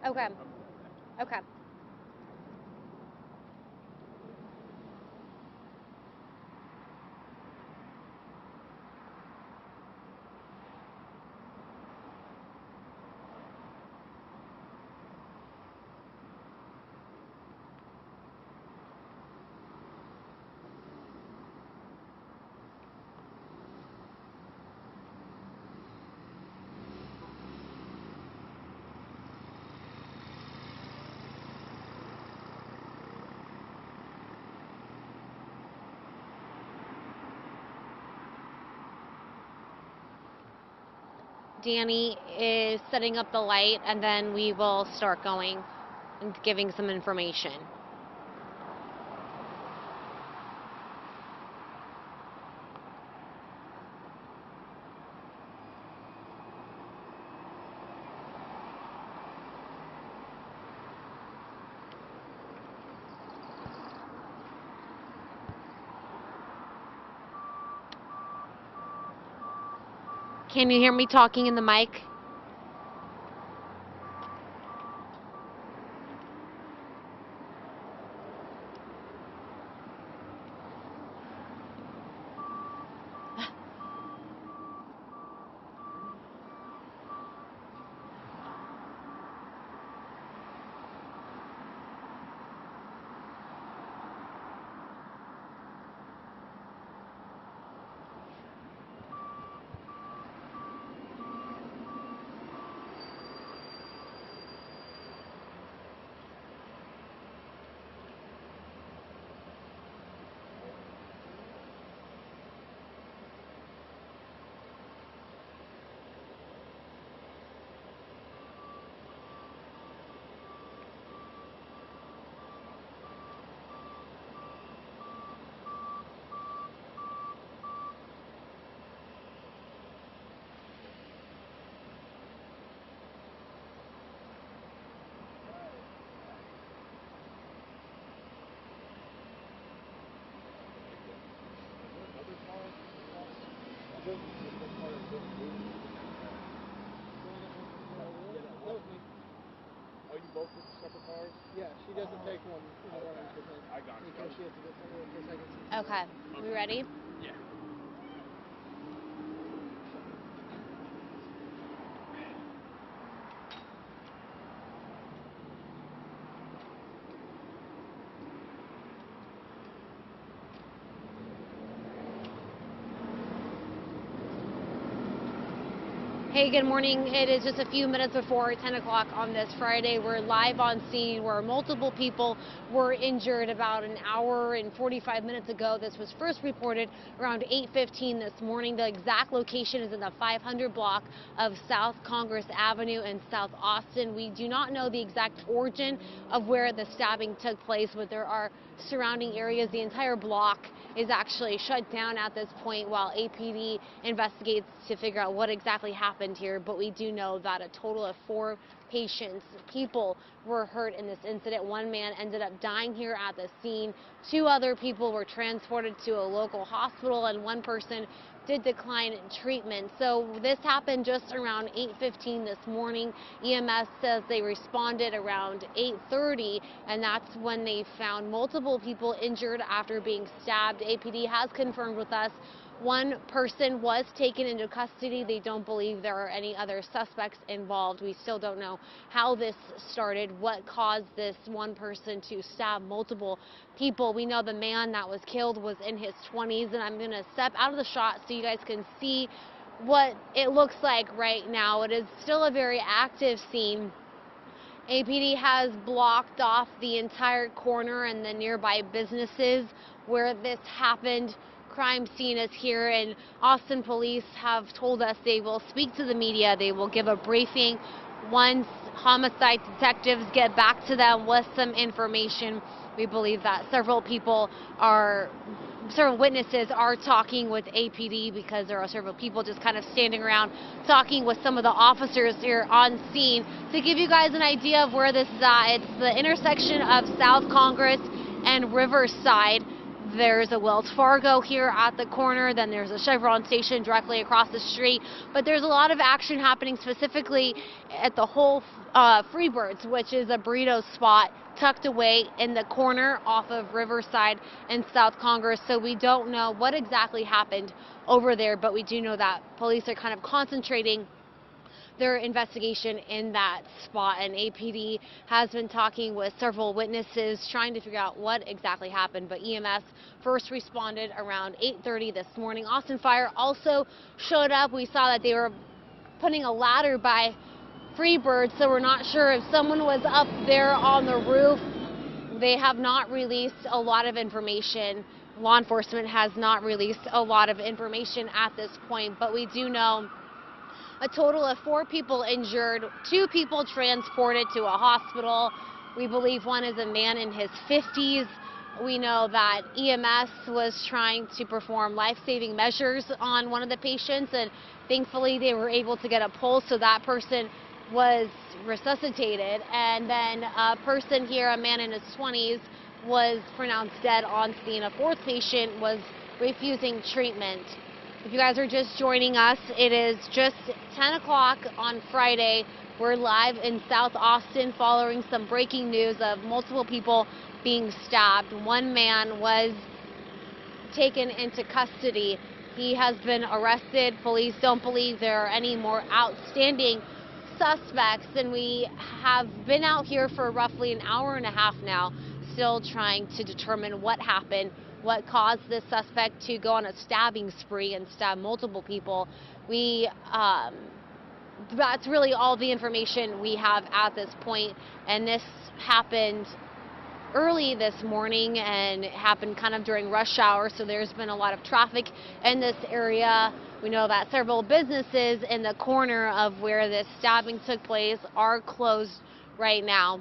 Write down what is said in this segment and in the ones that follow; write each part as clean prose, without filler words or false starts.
Okay. Okay. Danny is setting up the light, and then we will start going and giving some information. Can you hear me talking in the mic? Oh, you both with separate cars? Yeah, she doesn't take one in the morning I got you. because she has to go somewhere for a second. Okay. We ready? Yeah. Hey, good morning. It is just a few minutes before 10 o'clock on this Friday. We're live on scene where multiple people were injured about an hour and 45 minutes ago. This was first reported around 8:15 this morning. The exact location is in the 500 block of South Congress Avenue in South Austin. We do not know the exact origin of where the stabbing took place, but there are surrounding areas. The entire block is actually shut down at this point while APD investigates to figure out what exactly happened here. But we do know that a total of 4 people were hurt in this incident. One man ended up dying here at the scene. 2 other people were transported to a local hospital, and 1 person did decline treatment. So this happened just around 8:15 this morning. EMS says they responded around 8:30, and that's when they found multiple people injured after being stabbed. APD has confirmed with us 1 person was taken into custody. They don't believe there are any other suspects involved. We still don't know how this started, what caused this 1 person to stab multiple people. We know the man that was killed was in his 20s, and I'm going to step out of the shot so you guys can see what it looks like right now. It is still a very active scene. APD has blocked off the entire corner and the nearby businesses where this happened. Crime scene is here, and Austin police have told us they will speak to the media. They will give a briefing once homicide detectives get back to them with some information. We believe that several witnesses are talking with APD because there are several people just kind of standing around talking with some of the officers here on scene. To give you guys an idea of where this is at, it's the intersection of South Congress and Riverside. There's a Wells Fargo here at the corner, then there's a Chevron station directly across the street, but there's a lot of action happening specifically at the whole Freebirds, which is a burrito spot tucked away in the corner off of Riverside and South Congress. So we don't know what exactly happened over there, but we do know that police are kind of concentrating their investigation in that spot, and APD has been talking with several witnesses trying to figure out what exactly happened, but EMS first responded around 8:30 this morning. Austin Fire also showed up. We saw that they were putting a ladder by Freebird, so we're not sure if someone was up there on the roof. They have not released a lot of information. Law enforcement has not released a lot of information at this point, but we do know a total of 4 people injured, 2 people transported to a hospital. We believe one is a man in his 50s. We know that EMS was trying to perform life-saving measures on one of the patients, and thankfully they were able to get a pulse, so that person was resuscitated. And then a person here, a man in his 20s, was pronounced dead on scene. A 4th patient was refusing treatment. If you guys are just joining us, it is just 10 o'clock on Friday. We're live in South Austin following some breaking news of multiple people being stabbed. One man was taken into custody. He has been arrested. Police don't believe there are any more outstanding suspects, and we have been out here for roughly an hour and a half now, still trying to determine what happened, what caused this suspect to go on a stabbing spree and stab multiple people. That's really all the information we have at this point, and this happened early this morning and it happened kind of during rush hour, so there's been a lot of traffic in this area. We know that several businesses in the corner of where this stabbing took place are closed right now.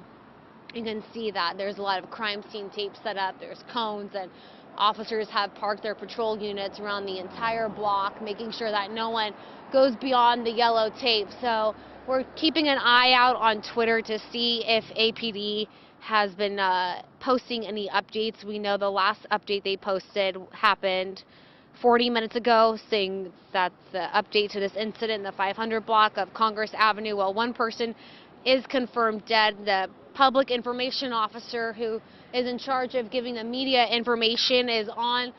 You can see that there's a lot of crime scene tape set up, there's cones, and officers have parked their patrol units around the entire block, making sure that no one goes beyond the yellow tape. So we're keeping an eye out on Twitter to see if APD has been posting any updates. We know the last update they posted happened 40 minutes ago, saying that the update to this incident in the 500 block of Congress Avenue. Well, one person is confirmed dead. The public information officer who is in charge of giving the media information is on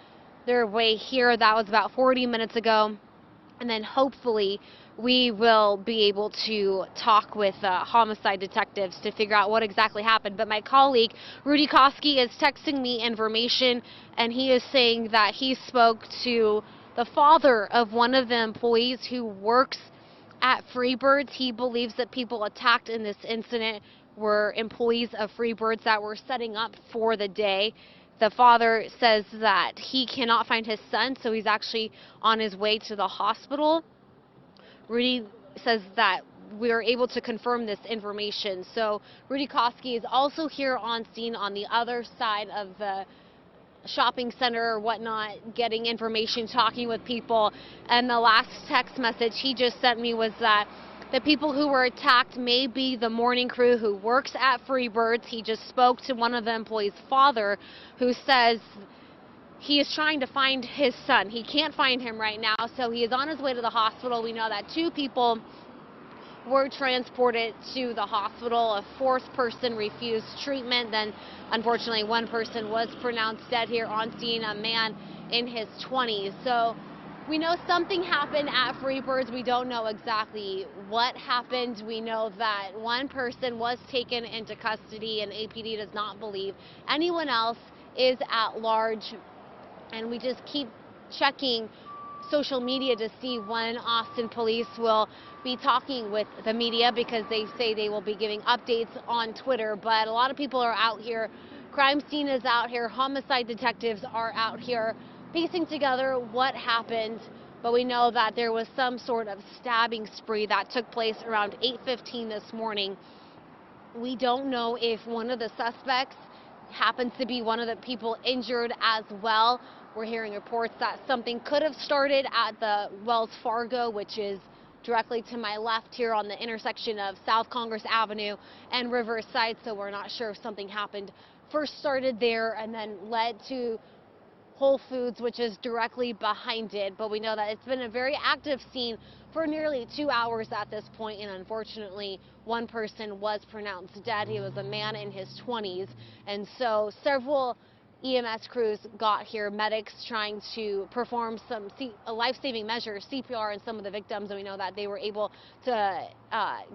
their way here. That was about 40 minutes ago. And then hopefully we will be able to talk with homicide detectives to figure out what exactly happened. But my colleague, Rudy Koski, is texting me information, and he is saying that he spoke to the father of one of the employees who works at Freebirds. He believes that people attacked in this incident were employees of Freebirds that were setting up for the day. The father says that he cannot find his son, so he's actually on his way to the hospital. Rudy says that we are able to confirm this information. So Rudy Koski is also here on scene on the other side of the shopping center or whatnot, getting information, talking with people. And the last text message he just sent me was that the people who were attacked may be the morning crew who works at Freebirds. He just spoke to one of the employees' father, who says he is trying to find his son. He can't find him right now, so he is on his way to the hospital. We know that 2 people were transported to the hospital. A 4th person refused treatment. Then, unfortunately, 1 person was pronounced dead here on scene, a man in his 20s. So we know something happened at Freebirds. We don't know exactly what happened. We know that 1 person was taken into custody, and APD does not believe anyone else is at large. And we just keep checking social media to see when Austin police will be talking with the media, because they say they will be giving updates on Twitter. But a lot of people are out here. Crime scene is out here. Homicide detectives are out here piecing together what happened. But we know that there was some sort of stabbing spree that took place around 8:15 this morning. We don't know if one of the suspects happens to be one of the people injured as well. We're hearing reports that something could have started at the Wells Fargo, which is directly to my left here on the intersection of South Congress Avenue and Riverside, so we're not sure if something happened, first started there and then led to Whole Foods, which is directly behind it. But we know that it's been a very active scene for nearly 2 hours at this point, and unfortunately, one person was pronounced dead. He was a man in his 20s, and so several EMS crews got here, medics trying to perform some life-saving measures, CPR, on some of the victims, and we know that they were able to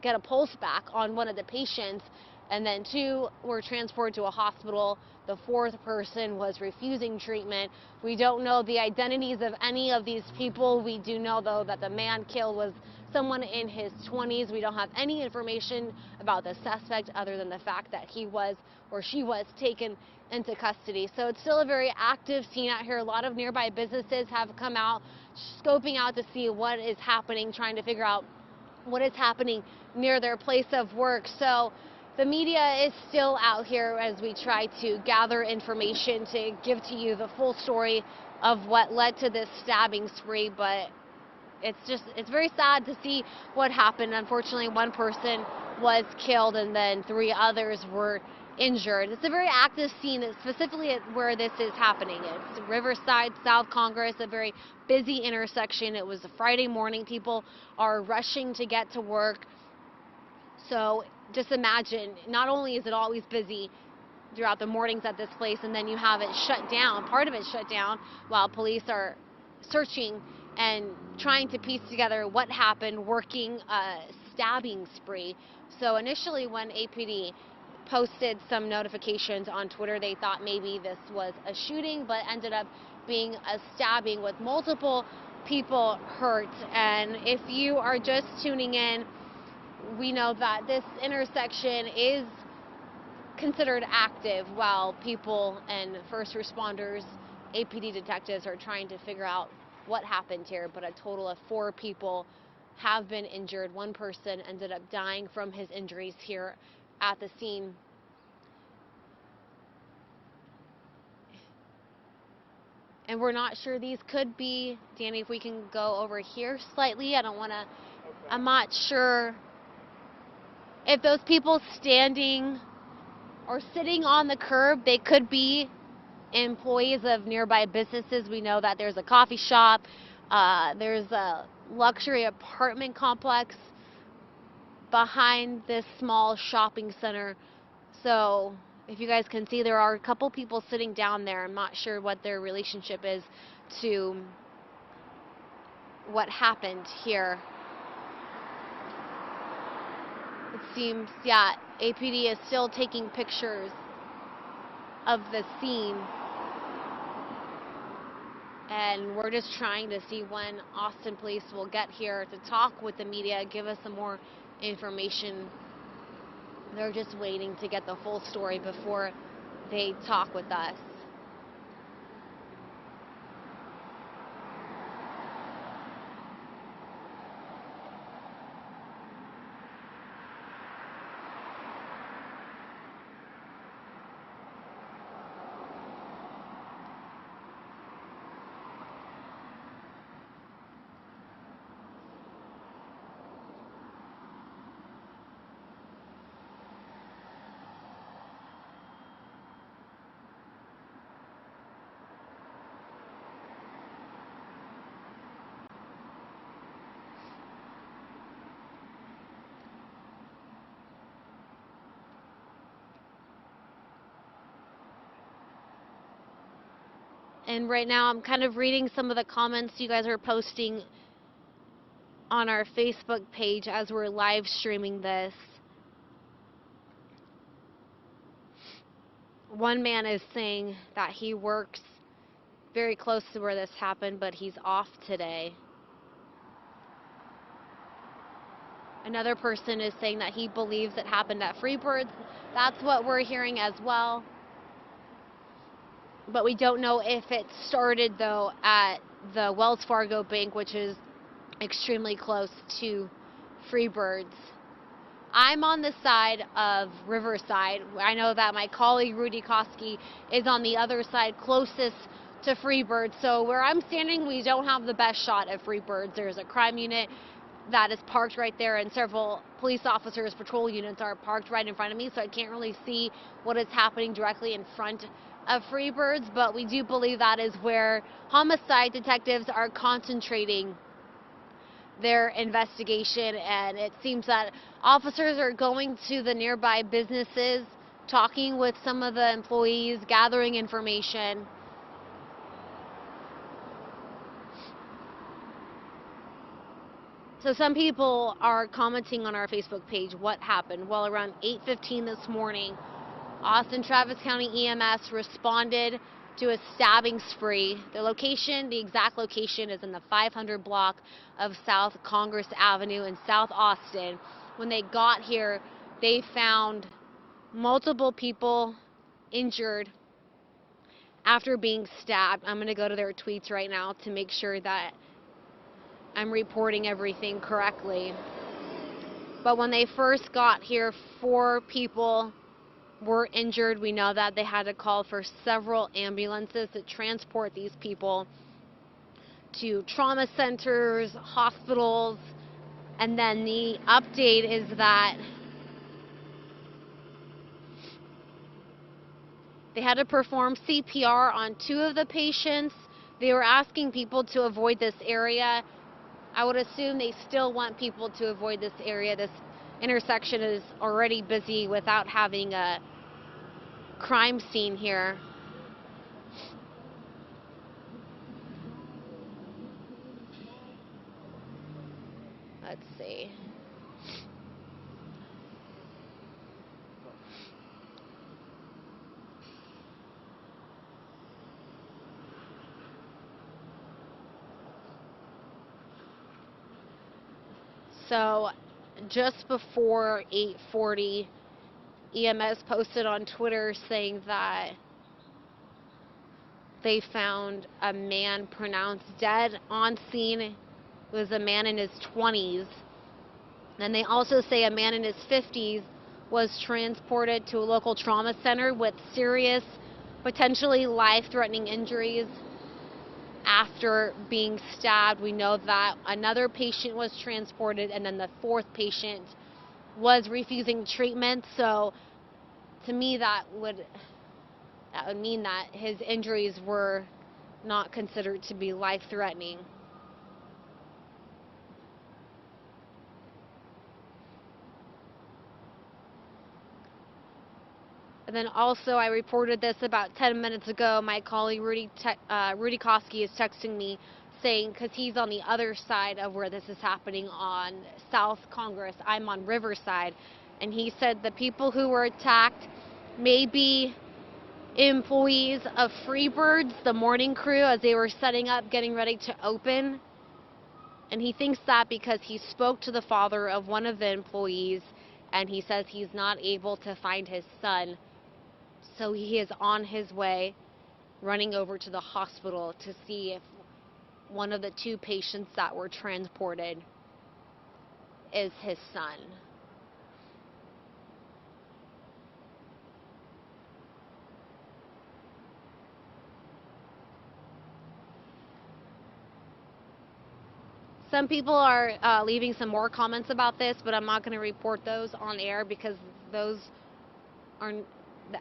get a pulse back on one of the patients, and then 2 were transported to a hospital. The 4th person was refusing treatment. We don't know the identities of any of these people. We do know, though, that the man killed was someone in his 20s. We don't have any information about the suspect other than the fact that he was or she was taken into custody. So it's still a very active scene out here. A lot of nearby businesses have come out, scoping out to see what is happening, trying to figure out what is happening near their place of work. So the media is still out here as we try to gather information to give to you the full story of what led to this stabbing spree, but it's very sad to see what happened. Unfortunately, one person was killed and then 3 others were injured. It's a very active scene, specifically at where this is happening. It's Riverside, South Congress, a very busy intersection. It was a Friday morning. People are rushing to get to work. So just imagine, not only is it always busy throughout the mornings at this place, and then you have it shut down, part of it shut down, while police are searching and trying to piece together what happened, working a stabbing spree. So initially, when APD posted some notifications on Twitter, they thought maybe this was a shooting, but ended up being a stabbing with multiple people hurt. And if you are just tuning in, we know that this intersection is considered active while people and first responders, APD detectives, are trying to figure out what happened here. But a total of 4 people have been injured. One person ended up dying from his injuries here at the scene. And we're not sure, these could be, Danny, if we can go over here slightly. I don't want to, okay. I'm not sure if those people standing or sitting on the curb, they could be employees of nearby businesses. We know that there's a coffee shop, there's a luxury apartment complex behind this small shopping center. So if you guys can see, there are a couple people sitting down there. I'm not sure what their relationship is to what happened here. It seems, yeah, APD is still taking pictures of the scene. And we're just trying to see when Austin Police will get here to talk with the media, give us some more information. They're just waiting to get the full story before they talk with us. And right now I'm kind of reading some of the comments you guys are posting on our Facebook page as we're live streaming this. One man is saying that he works very close to where this happened, but he's off today. Another person is saying that he believes it happened at Freebirds. That's what we're hearing as well. But we don't know if it started, though, at the Wells Fargo Bank, which is extremely close to Freebirds. I'm on the side of Riverside. I know that my colleague Rudy Koski is on the other side, closest to Freebirds. So where I'm standing, we don't have the best shot at Freebirds. There's a crime unit that is parked right there, and several police officers, patrol units are parked right in front of me, so I can't really see what is happening directly in front of Freebirds, but we do believe that is where homicide detectives are concentrating their investigation, and it seems that officers are going to the nearby businesses, talking with some of the employees, gathering information. So some people are commenting on our Facebook page what happened. Well, around 8:15 this morning, Austin Travis County EMS responded to a stabbing spree. The exact location is in the 500 block of South Congress Avenue in South Austin. When they got here, they found multiple people injured after being stabbed. I'm going to go to their tweets right now to make sure that I'm reporting everything correctly. But when they first got here, 4 people were injured. We know that they had to call for several ambulances to transport these people to trauma centers, hospitals, and then the update is that they had to perform CPR on 2 of the patients. They were asking people to avoid this area. I would assume they still want people to avoid this area. This intersection is already busy without having a crime scene here. Let's see. So just before 8:40, EMS posted on Twitter saying that they found a man pronounced dead on scene. It was a man in his 20s. Then they also say a man in his 50s was transported to a local trauma center with serious, potentially life-threatening injuries after being stabbed. We know that another patient was transported, and then the 4th patient was refusing treatment. So to me, that would mean that his injuries were not considered to be life-threatening. And then also, I reported this about 10 minutes ago. My colleague Rudy Koski is texting me saying, because he's on the other side of where this is happening on South Congress, I'm on Riverside, and he said the people who were attacked may be employees of Freebirds, the morning crew, as they were setting up, getting ready to open. And he thinks that because he spoke to the father of one of the employees, and he says he's not able to find his son. So he is on his way, running over to the hospital to see if one of the 2 patients that were transported is his son. Some people are leaving some more comments about this, but I'm not going to report those on air because those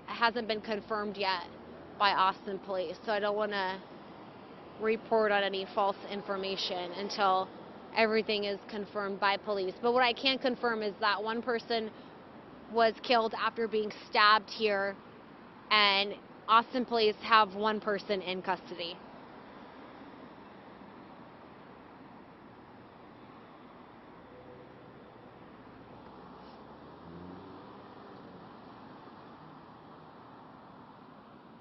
hasn't been confirmed yet by Austin Police. So I don't want to report on any false information until everything is confirmed by police. But what I can confirm is that 1 person was killed after being stabbed here, and Austin Police have 1 person in custody.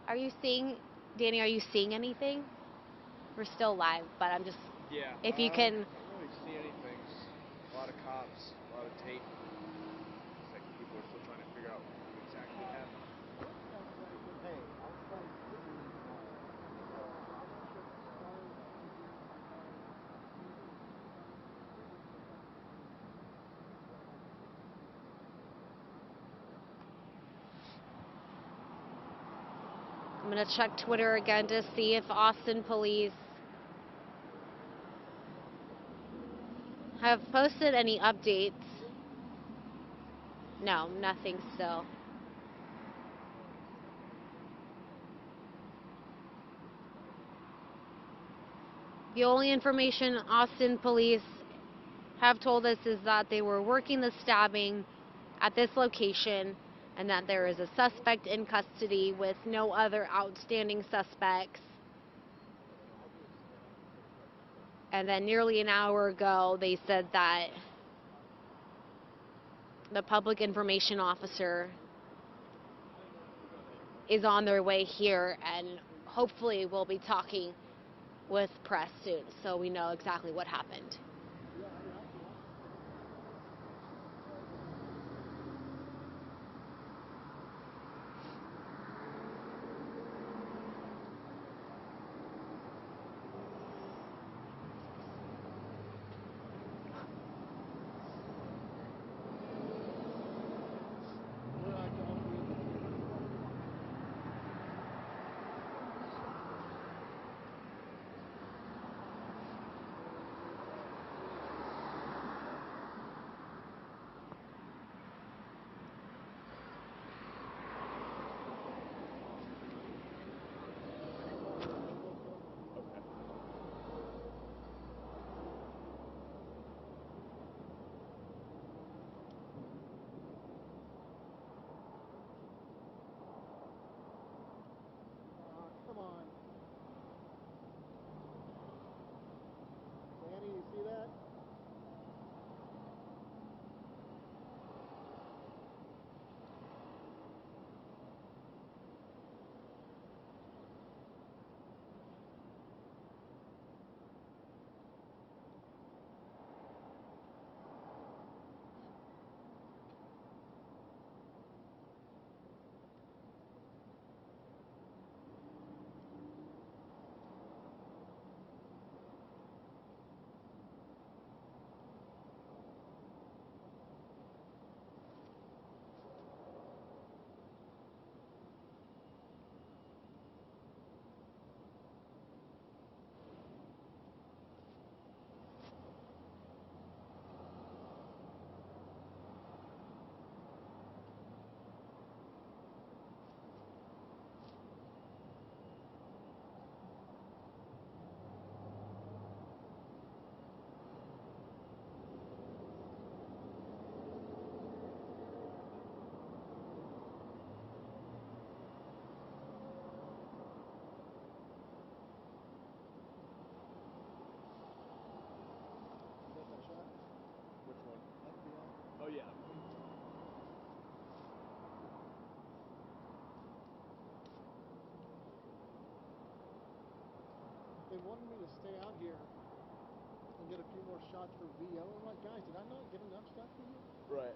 Are you seeing, Danny, are you seeing anything? We're still live, but I'm just, Yeah. if you can. I don't really see anything. Just a lot of cops, a lot of tape. It's like people are still trying to figure out what exactly happened. I'm going to check Twitter again to see if Austin Police have posted any updates. No, nothing still. The only information Austin police have told us is that they were working the stabbing at this location and that there is a suspect in custody with no other outstanding suspects. And then nearly an hour ago, they said that the public information officer is on their way here and hopefully we'll be talking with press soon so we know exactly what happened. Come on. Danny, you see that? Oh yeah. They wanted me to stay out here and get a few more shots for VO. I'm like, guys, did I not get enough stuff for you? Right.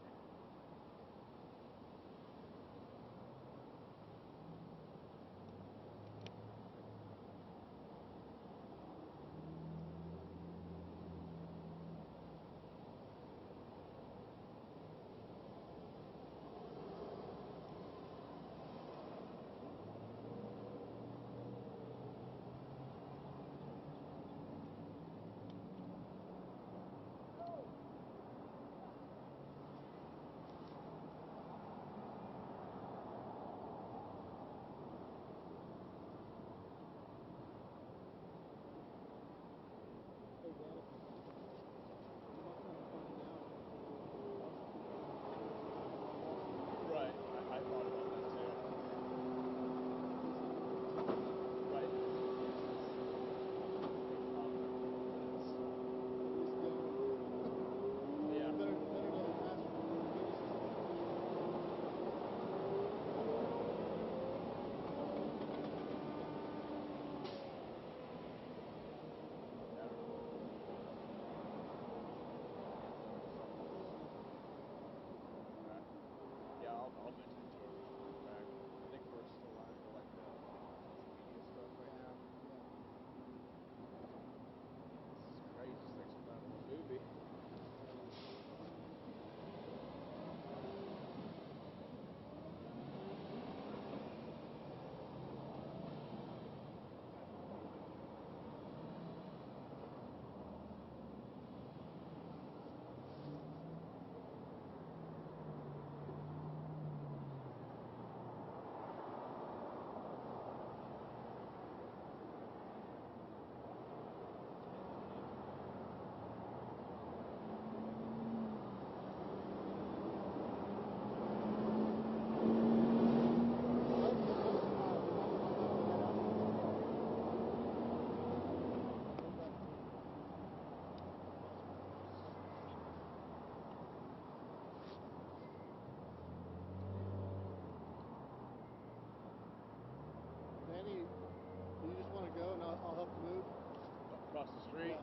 across the street.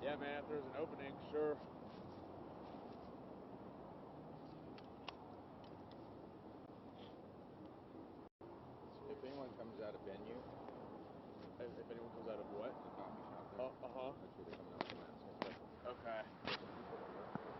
Yeah, man, if there's an opening, sure. If anyone comes out of venue, If anyone comes out of what? the coffee shop there, Uh-huh. that's where they're coming out from that. So it's like Okay. people that work there.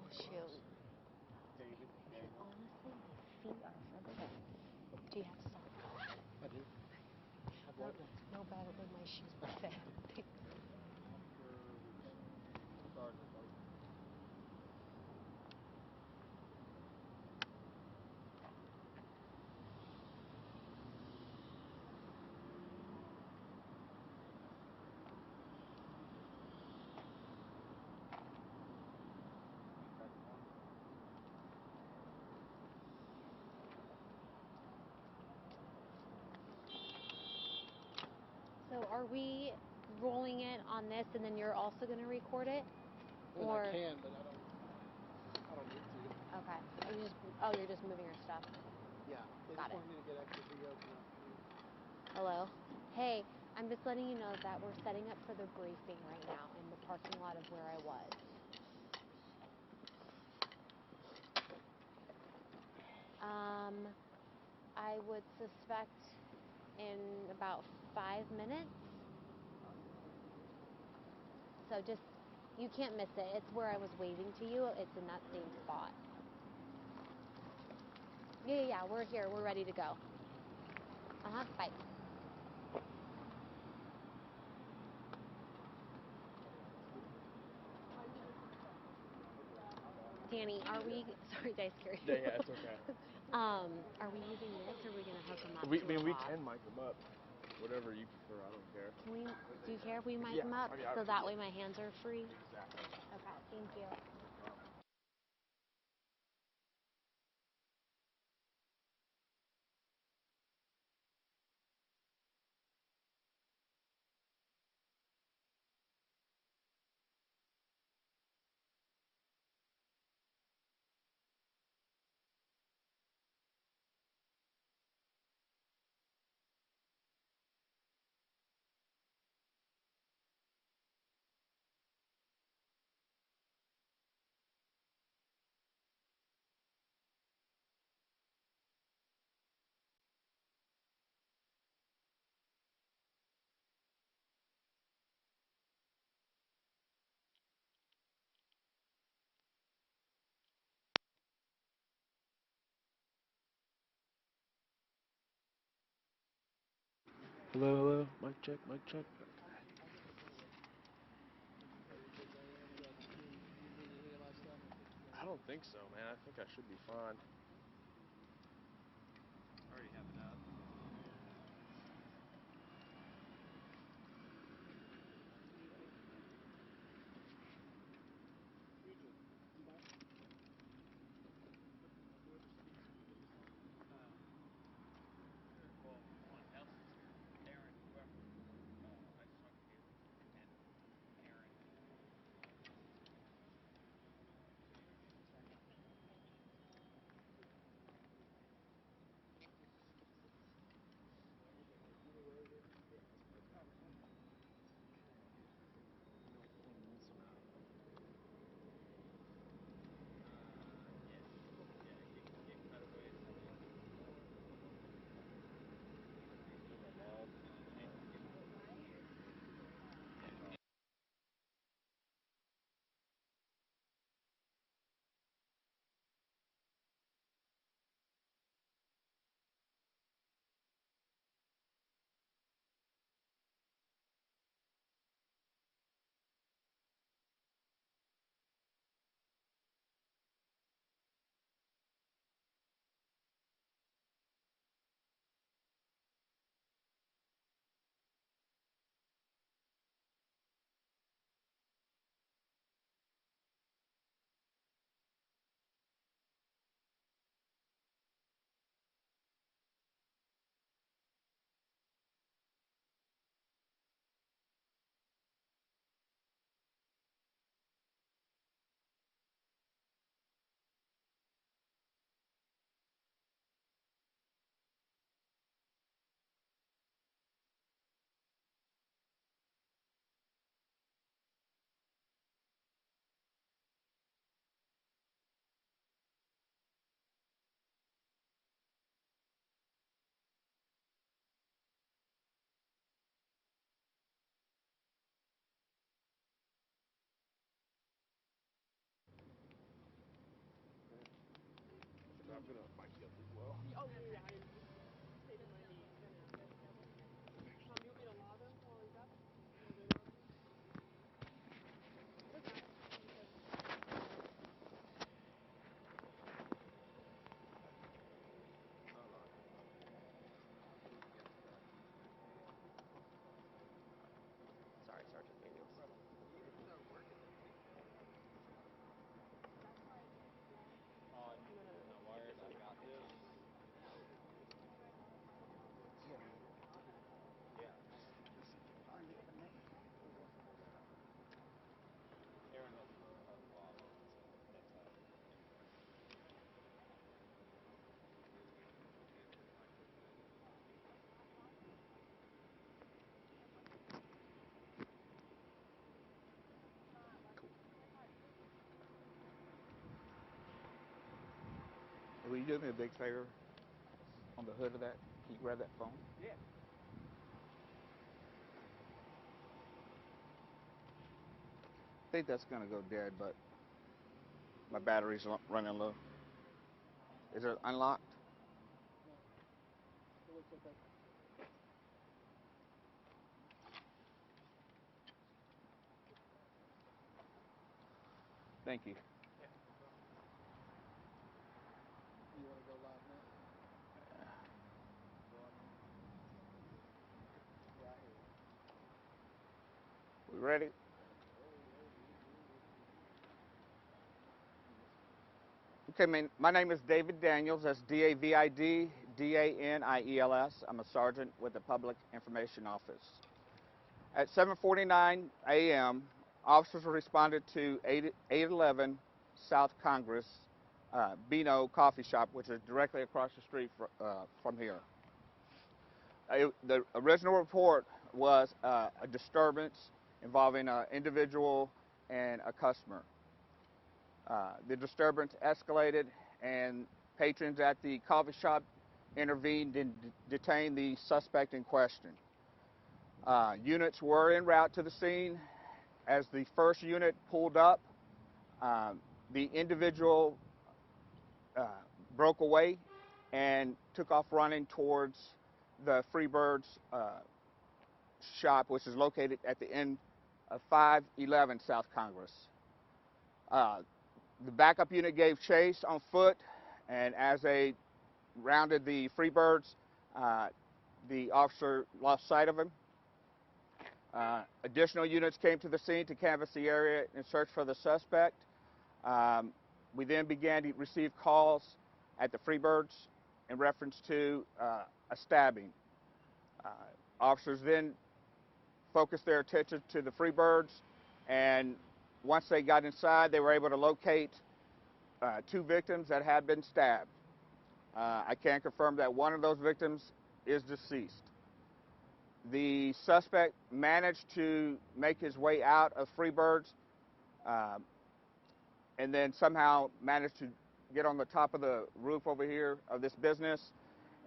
Oh shoot. David, Daniel. Honestly, my feet are further. Do you have socks? I do. No better than my shoes were fit. So are we rolling it on this and then you're also going to record it? Well, Or I can, but I don't need to. okay. You're just moving your stuff. Yeah. They Got just it. wanted me to get extra videos and Hello. Hey, I'm just letting you know that we're setting up for the briefing right now in the parking lot of where I was. I would suspect in about 5 minutes. So just, you can't miss it. It's where I was waving to you. It's in that same spot. Yeah, we're here. We're ready to go. Bye. Danny, are we, sorry, did I scare you? Yeah, it's okay. Are we using this or are we going to hook them up We to a can box? mic them up. Whatever you prefer, I don't care. Do you care if we mic Yeah, them up I mean, so that way my hands are free? Exactly. Okay, thank you. Hello, hello. Mic check, mic check. I don't think so, man. I think I should be fine. Already have it up. Well, one else is here. Aaron, whoever. I just talked to you. And Aaron. Yeah. Get cutaways and then. I'm gonna mic you up as well. Sorry, Sergeant Daniels. On the wires, I got this. Yeah. Aaron doesn't know how to log in, so that's how. Will you do me a big favor on the hood of that? Can you grab that phone? Yeah. I think that's gonna go dead, but my battery's running low. Is it unlocked? It looks okay. Thank you. You want to go live now? Yeah, I hear you. We ready? Okay, my name is David Daniels. That's D-A-V-I-D, D-A-N-I-E-L-S. I'm a sergeant with the Public Information Office. At 7:49 a.m., officers responded to 811 South Congress, Beano Coffee Shop, which is directly across the street from here. The original report was a disturbance involving an individual and a customer. The disturbance escalated, and patrons at the coffee shop intervened and detained the suspect in question. Units were en route to the scene. As the first unit pulled up, the individual broke away and took off running towards the Freebirds shop, which is located at the end of 511 South Congress. The backup unit gave chase on foot, and as they rounded the Freebirds, the officer lost sight of him. Additional units came to the scene to canvass the area and search for the suspect. We then began to receive calls at the Freebirds in reference to a stabbing. Officers then focused their attention to the Freebirds, and once they got inside, they were able to locate 2 victims that had been stabbed. I can confirm that one of those victims is deceased. The suspect managed to make his way out of Freebirds and then somehow managed to get on the top of the roof over here of this business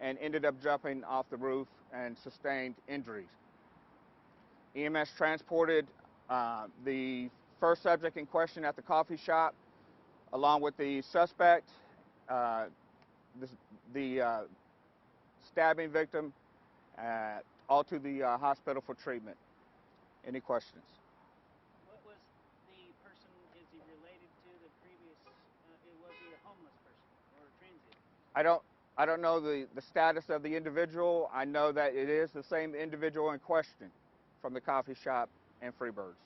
and ended up jumping off the roof and sustained injuries. EMS transported the first subject in question at the coffee shop along with the suspect, the stabbing victim, all to the hospital for treatment. Any questions? What was the person, is he related to the previous, was he a homeless person or a transient? I don't know the status of the individual. I know that it is the same individual in question from the coffee shop and Freebirds.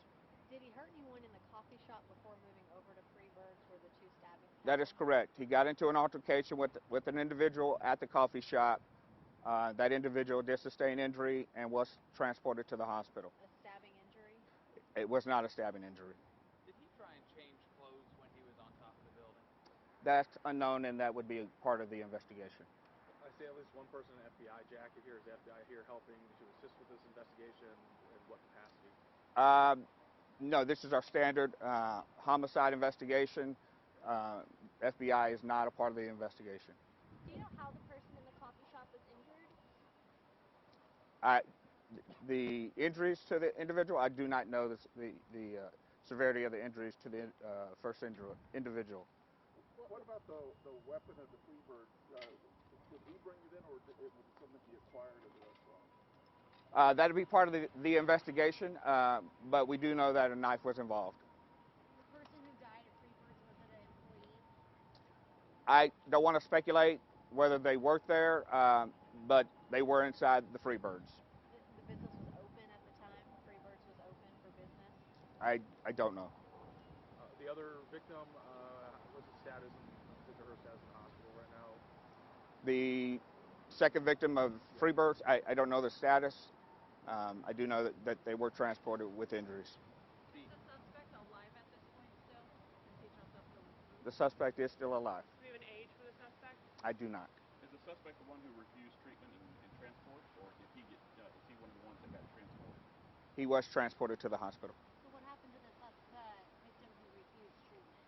Did he hurt anyone in the coffee shop before moving over to Freebirds where the 2 stabbings happened? That is correct. He got into an altercation with an individual at the coffee shop. That individual did sustain injury and was transported to the hospital. A stabbing injury? It was not a stabbing injury. Did he try and change clothes when he was on top of the building? That's unknown, and that would be a part of the investigation. I see at least one person in an FBI jacket here. Is the FBI here helping to assist with this investigation? In what capacity? No, this is our standard homicide investigation. FBI is not a part of the investigation. Do you know how the person in the coffee shop was injured? The injuries to the individual, I do not know the severity of the injuries to the first individual. What about the weapon of the Freebird? Did he bring it in, or was it something he acquired at the restaurant? That would be part of the investigation, but we do know that a knife was involved. The person who died at Freebirds, was it an employee? I don't want to speculate whether they worked there, but they were inside the Freebirds. The business was open at the time? Freebirds was open for business? I don't know. The other victim, what's his status, his or her status in the hospital right now? The second victim of Freebirds, I don't know the status. I do know that they were transported with injuries. Is the suspect alive at this point still? Is he jumped up the roof? The suspect is still alive. Do we have an age for the suspect? I do not. Is the suspect the one who refused treatment and transport, or did he get? Is he one of the ones that got transported? He was transported to the hospital. So what happened to the victim who refused treatment?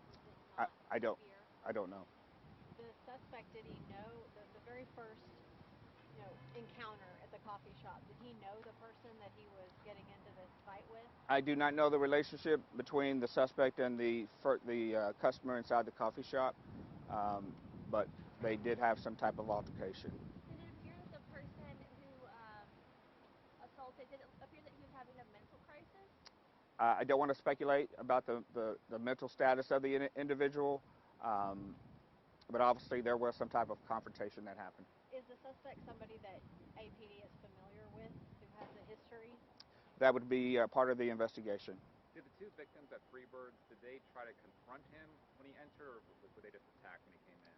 Was it not I don't. severe? I don't know. The suspect, did he know the very first, encounter at the coffee shop? Did he know the person that he was getting into this fight with? I do not know the relationship between the suspect and the customer inside the coffee shop, but they did have some type of altercation. Did it appear that the person who assaulted, did it appear that he was having a mental crisis? I don't want to speculate about the mental status of the individual, but obviously there was some type of confrontation that happened. Is the suspect somebody that APD is familiar with, who has a history? That would be part of the investigation. Did the 2 victims at Freebirds, did they try to confront him when he entered, or were they just attacked when he came in?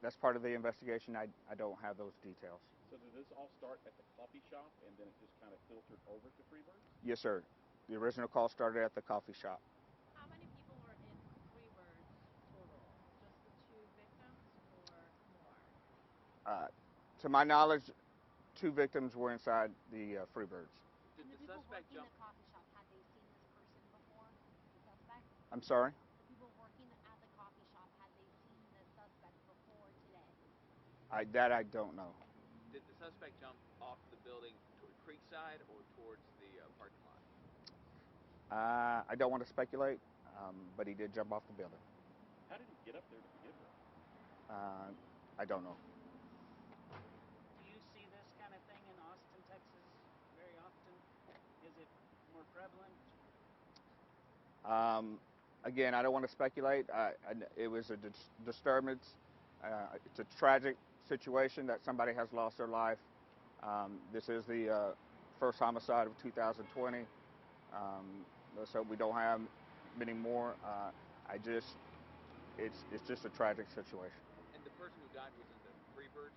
That's part of the investigation. I don't have those details. So did this all start at the coffee shop and then it just kind of filtered over to Freebirds? Yes, sir. The original call started at the coffee shop. How many people were in Freebirds total? Just the 2 victims or more? To my knowledge, 2 victims were inside the Freebirds. Did And the people suspect working jump? the coffee shop, had they seen this person before? The suspect? I'm sorry? The people working at the coffee shop, had they seen the suspect before today? I don't know. Did the suspect jump off the building toward Creekside or towards the parking lot? I don't want to speculate, but he did jump off the building. How did he get up there to begin with? I don't know. Do you see this kind of thing in Austin, Texas Again, I don't want to speculate. It was a disturbance. It's a tragic situation that somebody has lost their life. This is the first homicide of 2020. Let's hope we don't have many more. It's just a tragic situation. And the person who died was in the Freebirds?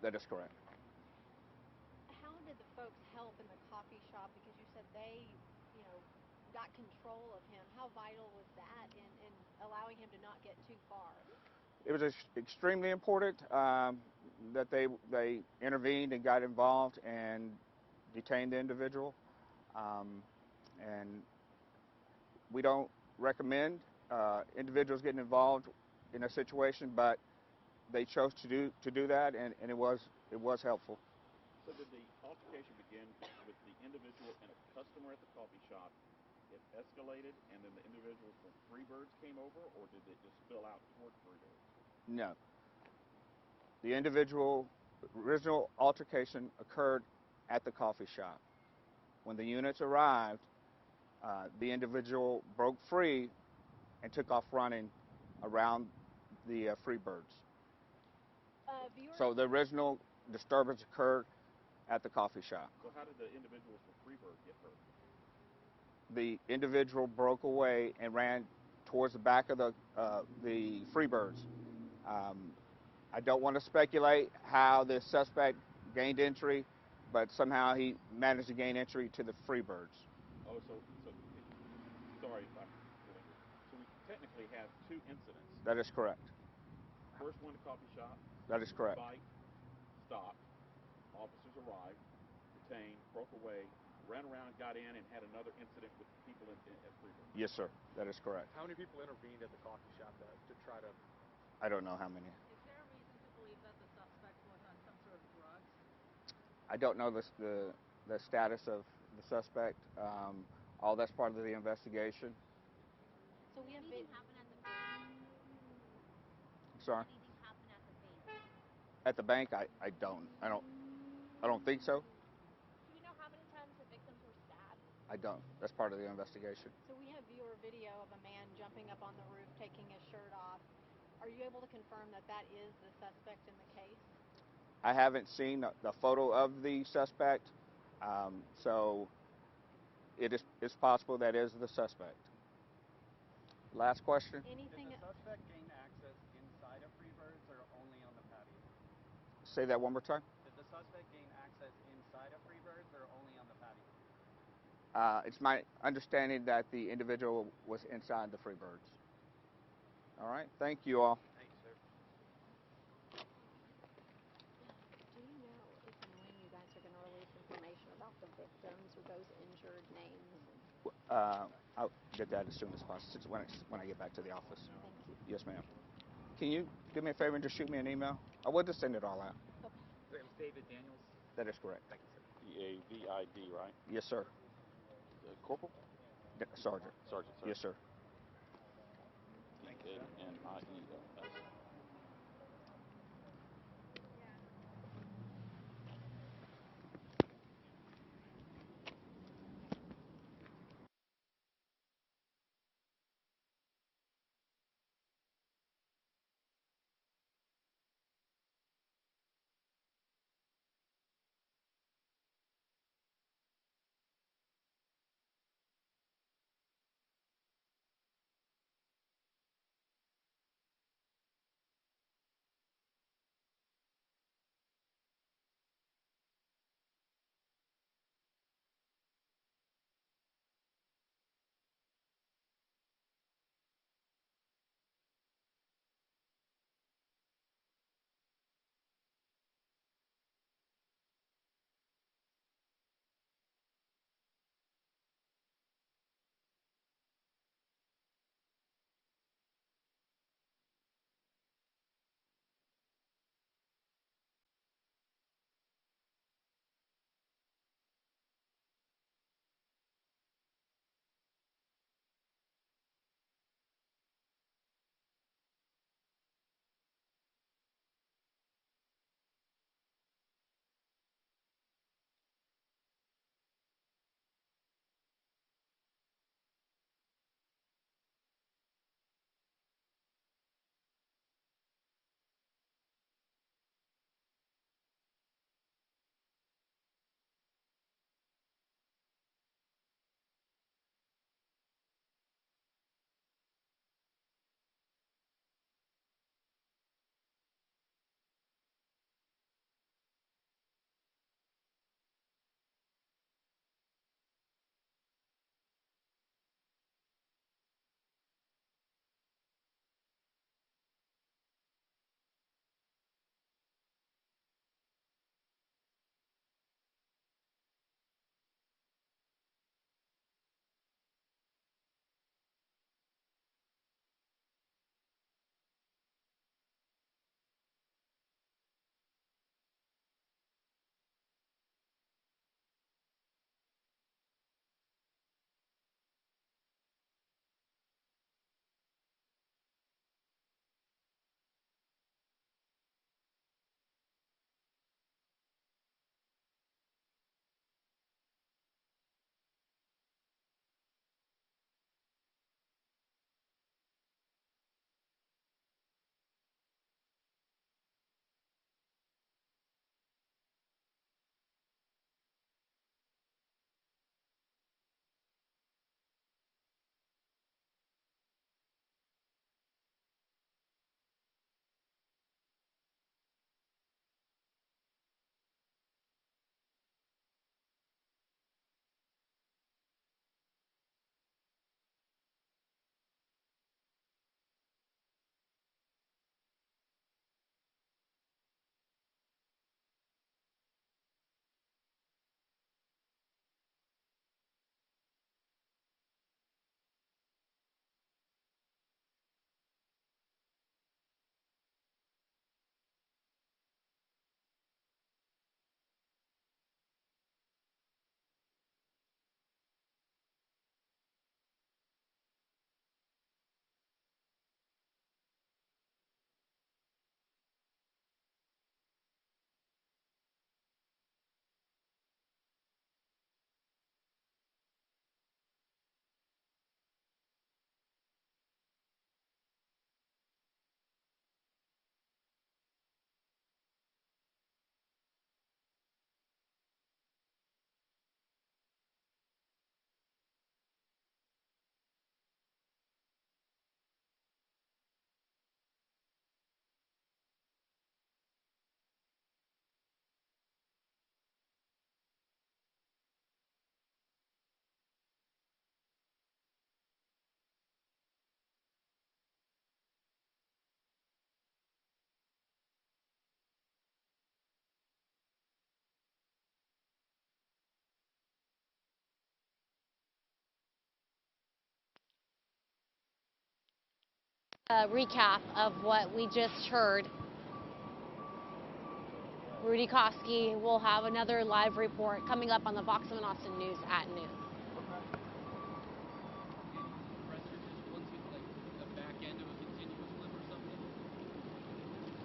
That is correct. How did the folks help in the coffee shop? Because you said they, got control of him. How vital was that in allowing him to not get too far? It was extremely important that they intervened and got involved and detained the individual. And we don't recommend individuals getting involved in a situation, but they chose to do that, and it was helpful. So did the altercation begin with the individual and a customer at the coffee shop? It escalated, and then the individuals from Freebirds came over, or did it just spill out toward Freebirds? No. The original altercation occurred at the coffee shop. When the units arrived, the individual broke free and took off running around the Freebirds. So the original disturbance occurred at the coffee shop. So how did the individuals from Freebird get hurt? The individual broke away and ran towards the back of the Freebirds. I don't want to speculate how the suspect gained entry, but somehow he managed to gain entry to the Freebirds. Oh, sorry if I'm doing this. So we technically have two incidents. That is correct. First one, the coffee shop. That is correct. Fight, stopped. Officers arrived, detained, broke away, ran around, got in, and had another incident with people at Freebird. Yes, sir. That is correct. How many people intervened at the coffee shop to try to... I don't know how many. Is there a reason to believe that the suspect was on some sort of drugs? I don't know the status of the suspect. All that's part of the investigation. So we have Anything happen at the bank? I'm sorry. Anything happen at the bank? At the bank, I don't think so. Do we know how many times the victims were stabbed? I don't. That's part of the investigation. So we have viewer video of a man jumping up on the roof, taking his shirt off. Are you able to confirm that that is the suspect in the case? I haven't seen the photo of the suspect, so it's possible that is the suspect. Last question. Anything? Did the suspect gain access inside of Freebirds or only on the patio? Say that one more time. Did the suspect gain access inside of Freebirds or only on the patio? It's my understanding that the individual was inside the Freebirds. All right. Thank you all. Thanks, sir. Do you know if and when you guys are going to release information about the victims or those injured names? I'll get that as soon as possible when I get back to the office. Thank you. Yes, ma'am. Can you do me a favor and just shoot me an email? I will just send it all out. Okay. It was David Daniels. That is correct. Thank you, sir. D-A-V-I-D, right? Yes, sir. Corporal? Sergeant. Sergeant, sir. Yes, sir. D-A-N-I-E-L-S. A recap of what we just heard. Rudy Koski will have another live report coming up on the Vox of Austin News at noon. Compressor just wasn't like the back end of a continuous flip or something?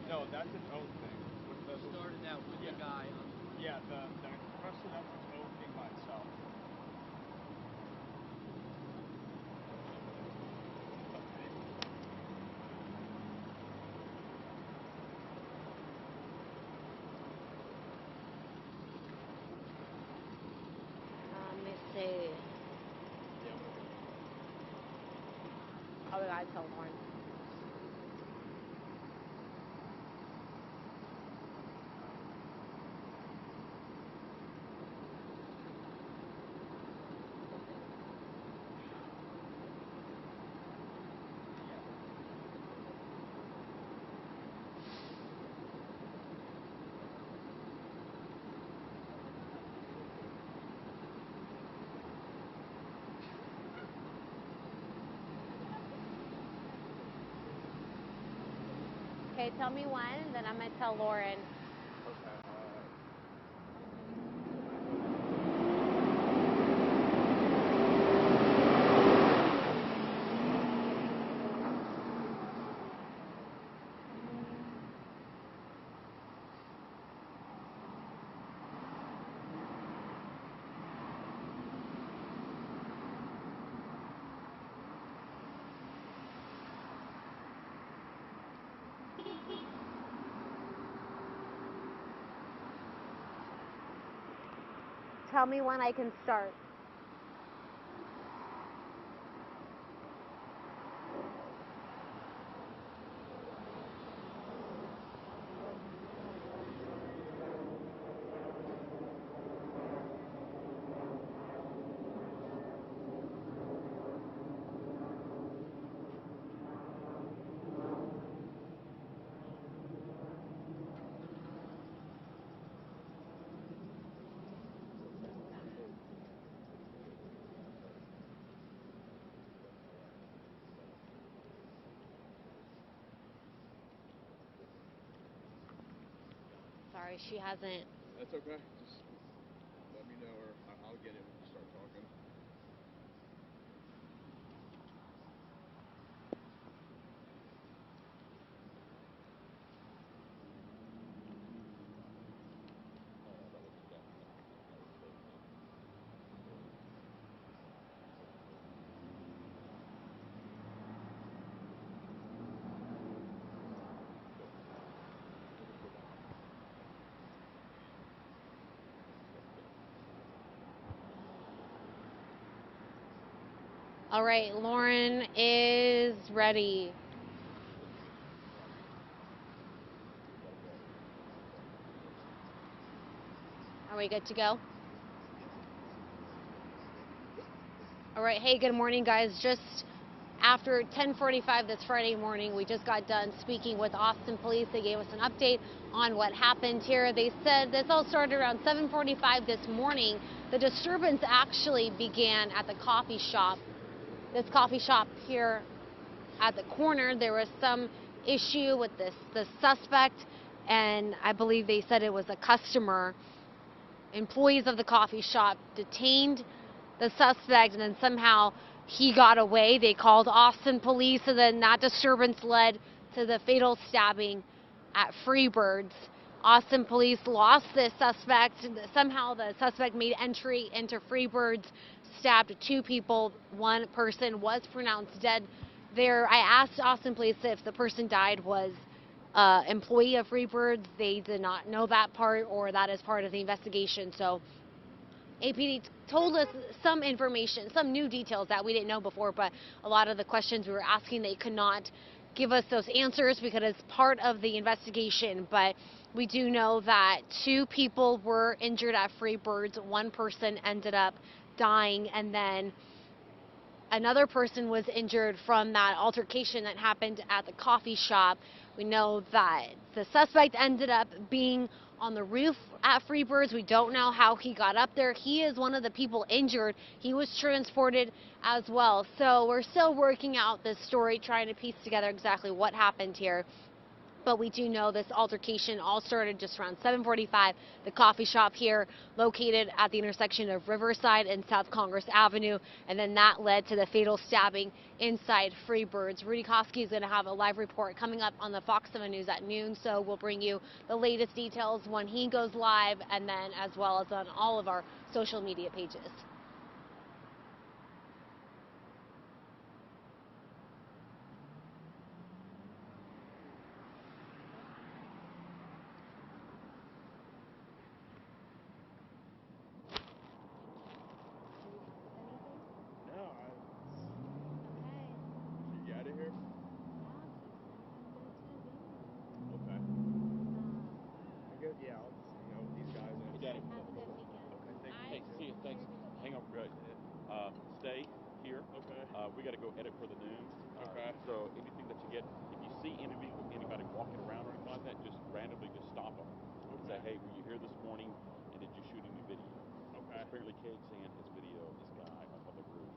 No, that's its own thing. Started out with the guy on Yeah, the compressor, that's its own thing by itself. Let me see. Oh, we gotta tell Lauren. Okay, tell me when, then I'm gonna tell Lauren. Tell me when I can start. Sorry, she hasn't. That's okay. Just let me know, or I'll get it when you start talking. All right, Lauren is ready. Are we good to go? All right, hey, good morning, guys. Just after 10:45 this Friday morning, we just got done speaking with Austin Police. They gave us an update on what happened here. They said this all started around 7:45 this morning. The disturbance actually began at the coffee shop. This coffee shop here at the corner. There was some issue with the suspect, and I believe they said it was a customer. Employees of the coffee shop detained the suspect, and then somehow he got away. They called Austin Police, and then that disturbance led to the fatal stabbing at Freebirds. Austin Police lost this suspect. Somehow the suspect made entry into Freebirds, stabbed 2 people. 1 person was pronounced dead there. I asked Austin Police if the person died was employee of Freebirds. They did not know that part, or that is part of the investigation. So APD told us some information, some new details that we didn't know before, but a lot of the questions we were asking, they could not give us those answers because it's part of the investigation. But we do know that 2 people were injured at Freebirds. 1 person ended up dying, and then another person was injured from that altercation that happened at the coffee shop. We know that the suspect ended up being on the roof at Freebirds. We don't know how he got up there. He is one of the people injured. He was transported as well. So we're still working out this story, trying to piece together exactly what happened here. But we do know this altercation all started just around 7:45. The coffee shop here located at the intersection of Riverside and South Congress Avenue, and then that led to the fatal stabbing inside Freebirds. Rudy Koski is going to have a live report coming up on the Fox 7 News at noon, so we'll bring you the latest details when he goes live, and then as well as on all of our social media pages. No, you out of here? Okay. I guess, yeah, I'll just hang out with these guys. Hey, Daddy. Okay, thank you. Hey, see you. Thanks. Hang on. Stay here. Okay. We got to go edit for the news. Okay. So anything that you get, if you see anybody walking around or anything like that, just randomly just stop them. Say, hey, were you here this morning? And did you shoot any video? Okay. Apparently, Cade Sand has video of this guy up on the roof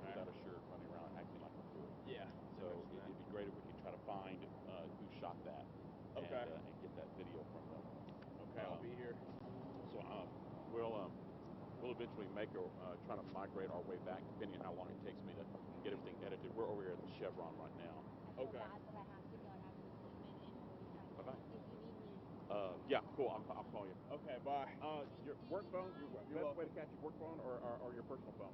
without a shirt, running around acting like a fool. Yeah. So it'd be great if we could try to find who shot that. Okay. And get that video from them. Okay, I'll be here. So we'll eventually try to migrate our way back, depending on how long it takes me to get everything edited. We're over here at the Chevron right now. Okay. Bye-bye. Yeah, cool. I'll call you. Okay, bye. Your work phone, your best way to catch your work phone or your personal phone?